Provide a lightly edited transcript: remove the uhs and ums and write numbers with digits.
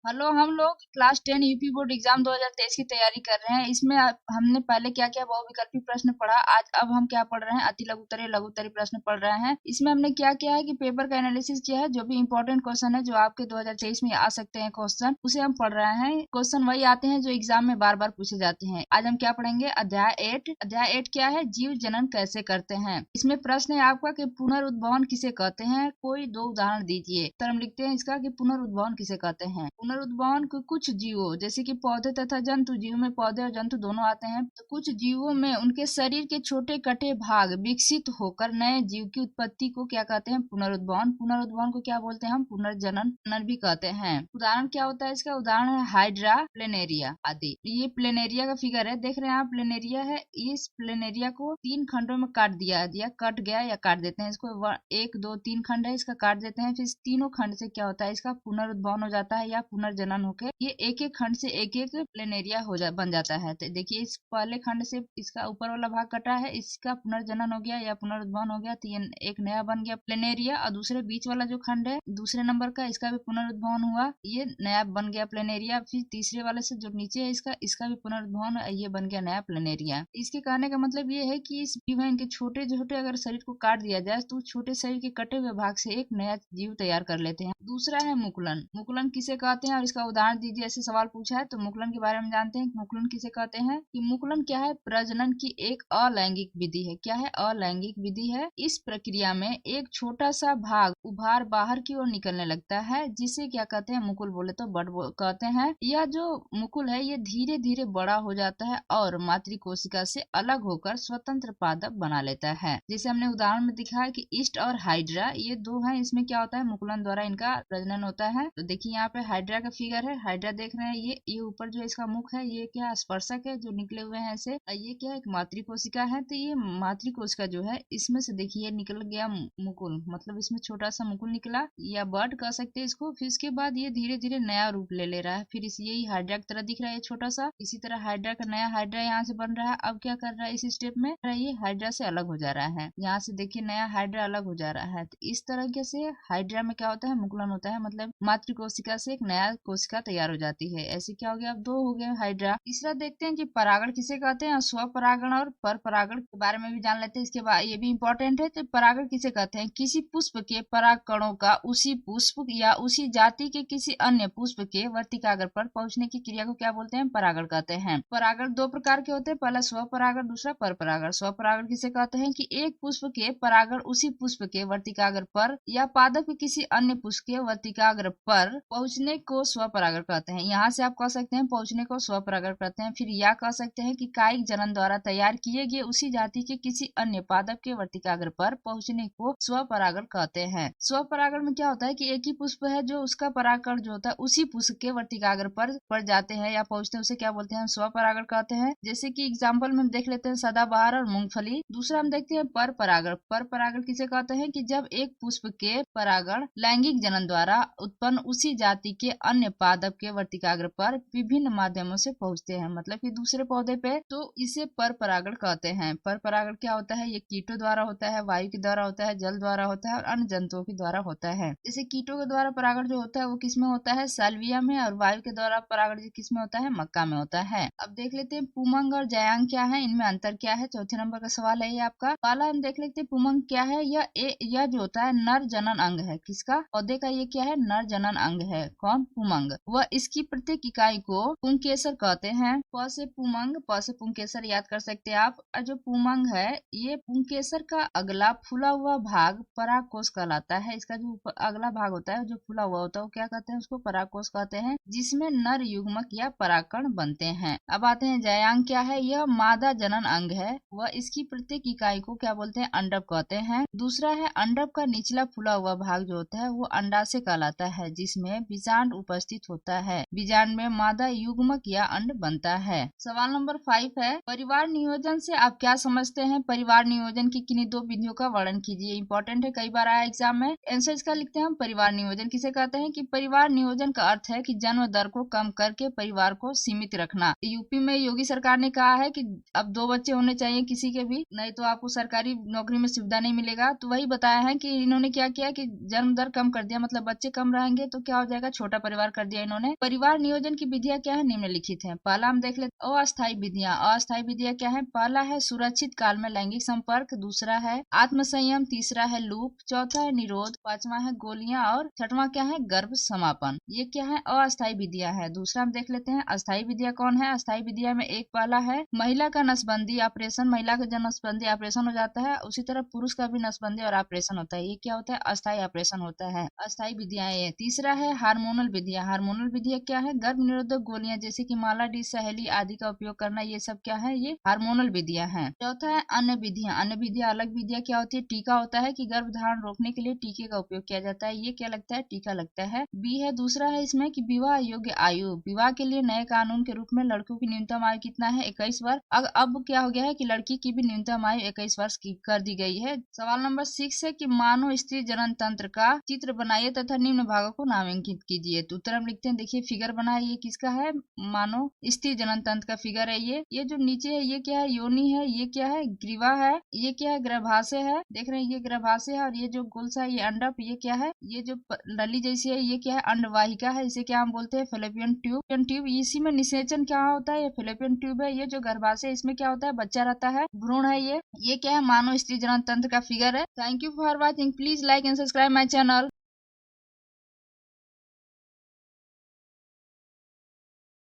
Hello, हम लोग class 10 UP board exam 2023 की तैयारी कर रहे हैं। इसमें हमने पहले क्या क्या बहुविकल्पी प्रश्न पढ़ा। आज अब हम क्या पढ़ रहे हैं, अति लघुत्तरीय लघुत्तरीय प्रश्न पढ़ रहे हैं। इसमें हमने क्या किया है कि पेपर का एनालिसिस किया है। जो भी इंपॉर्टेंट क्वेश्चन है जो आपके 2023 में आ सकते हैं क्वेश्चन, उसे हम पढ़ रहे हैं। क्वेश्चन वही आते हैं जो एग्जाम में बार बार पूछे जाते हैं। आज हम क्या पढ़ेंगे, अध्याय 8। अध्याय 8 क्या है, जीव जनन कैसे करते हैं। इसमें प्रश्न है आपका कि पुनरुद्भवन किसे कहते हैं, कोई दो उदाहरण दीजिए। तो हम लिखते हैं इसका कि पुनरुद्भवन किसे कहते हैं। पुनरुद्भवन को कुछ जीवों, जैसे कि पौधे तथा जंतु, जीव में पौधे और जंतु दोनों आते हैं, तो कुछ जीवों में उनके शरीर के छोटे कटे भाग विकसित होकर नए जीव की उत्पत्ति को क्या कहते हैं, पुनरुद्भवन। पुनरुद्भवन को क्या बोलते हैं हम, पुनर्जनन जनन भी कहते हैं। उदाहरण क्या होता है इसका, उदाहरण है हाइड्रा, प्लेनेरिया आदि। ये प्लेनेरिया का फिगर है, देख रहे हैं आप, प्लेनेरिया है। इस प्लेनेरिया को 3 खंडों में काट दिया कट गया या काट देते हैं इसको। 1 2 3 खंड है, इसका काट देते हैं। फिर इस तीनों खंड से क्या होता है, इसका पुनरुद्भवन हो जाता है या पुनर्जनन होकर ये एक एक खंड से एक एक प्लेनेरिया बन जाता है। तो देखिए, इस पहले खंड से इसका ऊपर वाला भाग कटा है, इसका पुनर्जनन हो गया या पुनरुद्भवन हो गया, तो ये एक नया बन गया प्लेनेरिया। और दूसरे बीच वाला जो खंड है दूसरे नंबर का, इसका भी पुनरुद्भवन हुआ, ये नया बन गया प्लेनेरिया। फिर तीसरे वाले से जो नीचे है इसका भी पुनरुद्भवन, ये बन गया नया प्लेनेरिया। इसके कहने का मतलब ये है कि इस जीव इनके छोटे छोटे अगर शरीर को काट दिया जाए तो छोटे शरीर के कटे हुए भाग से एक नया जीव तैयार कर लेते हैं। दूसरा है मुकुलन। मुकुलन किसे कहते हैं और इसका उदाहरण दीजिए, ऐसे सवाल पूछा है। तो मुकुलन के बारे में जानते हैं, मुकुलन किसे कहते हैं कि मुकुलन क्या है, प्रजनन की एक अलैंगिक विधि है। क्या है, अलैंगिक विधि है। इस प्रक्रिया में एक छोटा सा भाग उभार बाहर की ओर निकलने लगता है, जिसे क्या कहते हैं, मुकुल बोले तो बड कहते हैं। यह जो मुकुल है ये धीरे धीरे बड़ा हो जाता है और मातृ कोशिका से अलग होकर स्वतंत्र पादप बना लेता है। जैसे हमने उदाहरण में दिखा है कि ईस्ट और हाइड्रा, ये दो हैं, इसमें क्या होता है, मुकुलन द्वारा इनका प्रजनन होता है। तो देखिए यहाँ पे हाइड्रा का फिगर है, हाइड्रा देख रहे हैं, ये ऊपर जो इसका मुख है ये क्या स्पर्शक है जो निकले हुए हैं ऐसे। ये क्या एक मातृ कोशिका है। तो ये मातृ कोशिका जो है इसमें से देखिए निकल गया मुकुल, मतलब इसमें छोटा सा मुकुल निकला या बर्ड कह सकते हैं इसको। फिर इसके बाद ये धीरे धीरे नया रूप ले रहा है। फिर यही हाइड्रा की तरह दिख रहा है छोटा सा। इसी तरह हाइड्रा का नया हाइड्रा यहाँ से बन रहा है। अब क्या कर रहा है, इस स्टेप में ये हाइड्रा से अलग हो जा रहा है। यहाँ से देखिए नया हाइड्रा अलग हो जा रहा है। तो इस तरीके से हाइड्रा में क्या होता है, मुकुलन होता है, मतलब मातृ कोशिका से एक नया कोशिका तैयार हो जाती है। ऐसे क्या हो गया, अब 2 हो गए हाइड्रा। तीसरा देखते हैं कि परागण किसे कहते हैं, स्वपरागण और पर परागण के बारे में भी जान लेते हैं। इसके बाद ये भी इंपॉर्टेंट है। तो परागण किसे कहते हैं, किसी पुष्प के पराग कणों का उसी पुष्प या उसी जाति के किसी अन्य पुष्प के वर्तिकाग्र पर पहुंचने की क्रिया को क्या बोलते हैं, परागण कहते हैं। परागण 2 प्रकार के होते हैं, पहला स्वपरागण, दूसरा पर परागण। स्वपरागण किसे कहते हैं कि एक पुष्प के परागण उसी पुष्प के वर्तिकाग्र पर या पादप के किसी अन्य पुष्प के वर्तिकाग्र पर पहुंचने को स्वपरागण कहते हैं। यहाँ से आप कह सकते हैं पहुंचने को स्वपरागण कहते हैं। फिर या कह सकते हैं कि कायिक जनन द्वारा तैयार किए गए उसी जाति के किसी अन्य पादप के वर्तिकाग्र पर पहुंचने को स्वपरागण कहते हैं। स्वपरागण में क्या होता है कि एक ही पुष्प है जो उसका परागकण जो होता है उसी पुष्प के वर्तिकाग्र पर जाते हैं या पहुंचते हैं, उसे क्या बोलते हैं, स्वपरागण कहते हैं। जैसे कि एग्जाम्पल में हम देख लेते हैं सदाबहार और मूंगफली। दूसरा हम देखते हैं पर परागण। पर परागण किसे कहते हैं कि जब एक पुष्प के परागण लैंगिक जनन द्वारा उत्पन्न उसी जाति के अन्य पादप के वर्तिकाग्र पर विभिन्न माध्यमों से पहुंचते हैं, मतलब कि दूसरे पौधे पे, तो इसे पर परागण कहते हैं। पर परागण क्या होता है, ये कीटों द्वारा होता है, वायु के द्वारा होता है, जल द्वारा होता है और अन्य जंतुओं के द्वारा होता है। जैसे कीटों के द्वारा परागण जो होता है वो किसमें होता है, साल्विया में, और वायु के द्वारा परागण किसमें होता है, मक्का में होता है। अब देख लेते हैं पुमंग और जयांग क्या है, इनमें अंतर क्या है। चौथे नंबर का सवाल है ये आपका। पहला हम देख लेते हैं पुमंग क्या है, यह जो होता है नर जनन अंग है। किसका, पौधे का ये क्या है, नर जनन अंग है। कौन, पुमंग। वह इसकी प्रत्येक इकाई को पुंकेसर कहते हैं। प से पुमंग, प से पुंकेसर याद कर सकते हैं आप। और जो पुमंग है ये पुंकेसर का अगला फूला हुआ भाग परागकोश कहलाता है। इसका जो अगला भाग होता है जो फूला हुआ होता है वो क्या कहते हैं, उसको परागकोश कहते हैं, जिसमें नर युग्मक या परागकण बनते हैं। अब आते हैं जयांग क्या है, यह मादा जनन अंग है। वह इसकी प्रत्येक इकाई को क्या बोलते हैं, अंडक कहते हैं। दूसरा है अंडक का निचला फूला हुआ भाग जो होता है वो अंडाशय कहलाता है, जिसमें बीजांड उपस्थित होता है। बीजांड में मादा युग्मक या अंड बनता है। सवाल नंबर 5 है, परिवार नियोजन से आप क्या समझते हैं। परिवार नियोजन की किन्हीं 2 विधियों का वर्णन कीजिए। इंपॉर्टेंट है, कई बार आया एग्जाम में। आंसर इसका लिखते हैं हम, परिवार नियोजन किसे कहते हैं कि परिवार नियोजन का अर्थ है कि जन्म दर को कम करके परिवार को सीमित रखना। यूपी में योगी सरकार ने कहा है कि अब 2 बच्चे होने चाहिए किसी के भी, नहीं तो आपको सरकारी नौकरी में सुविधा नहीं मिलेगा। तो वही बताया है कि इन्होंने क्या किया कि जन्म दर कम कर दिया, मतलब बच्चे कम रहेंगे तो क्या हो जाएगा, छोटा परिवार कर दिया इन्होंने। परिवार नियोजन की विधियां क्या है, निम्नलिखित है। पहला हम देख लेते अस्थायी विधियां। अस्थायी विधियां क्या है, पहला है सुरक्षित काल में लैंगिक संपर्क, दूसरा है आत्मसंयम, तीसरा है लूप, चौथा है निरोध, पांचवा है गोलियां और छठवां क्या है, गर्भ समापन। ये क्या है, अस्थायी विधियां है। दूसरा हम देख लेते हैं अस्थायी विधियां कौन है। अस्थायी विधियां में एक पहला है महिला का नसबंदी ऑपरेशन, महिला का जब नसबंदी ऑपरेशन हो जाता है, उसी तरह पुरुष का भी नसबंदी और ऑपरेशन होता है। ये क्या होता है, अस्थायी ऑपरेशन होता है, अस्थायी विधियां ये। तीसरा है हार्मोनल विधियां। हार्मोनल विधियां क्या है, गर्भ निरोधक गोलियां जैसे कि माला डी सहेली आदि का उपयोग करना, ये सब क्या है, ये हार्मोनल विधियां हैं। चौथा है अन्य विधियां। अन्य विधियां, अलग विधियां क्या होती है, टीका होता है कि गर्भ धारण रोकने के लिए टीके का उपयोग किया जाता है, ये क्या लगता है, टीका लगता है। बी है दूसरा है इसमें कि विवाह योग्य आयु। विवाह के लिए नए कानून के रूप में लड़कों की न्यूनतम आयु कितना है, 21 वर्ष। अब क्या हो गया है कि लड़की की भी न्यूनतम आयु 21 वर्ष की कर दी गई है। सवाल नंबर 6 है कि मानव स्त्री जनन तंत्र का चित्र बनाइए तथा निम्न भागों को नामांकित कीजिए। तो उत्तर हम लिखते हैं, देखिए फिगर बना है, ये किसका है, मानव स्त्री जनन तंत्र का फिगर है। ये जो नीचे है ये क्या है, योनि है, ये क्या है, ग्रीवा है, ये क्या है, गर्भाशय है, देख रहे हैं ये गर्भाशय है। और ये जो गोल सा ये अंडप, ये क्या है, ये जो नली जैसी है, ये क्या है, अंडवाहिका है, इसे क्या हम बोलते हैं, फैलोपियन ट्यूब। इसी में निषेचन क्या होता है, ये फैलोपियन ट्यूब है। ये जो गर्भाशय है इसमें क्या होता है, बच्चा रहता है, भ्रूण है ये क्या है, मानव स्त्री जनन तंत्र का फिगर है। Thank you for watching, please like and subscribe my channel.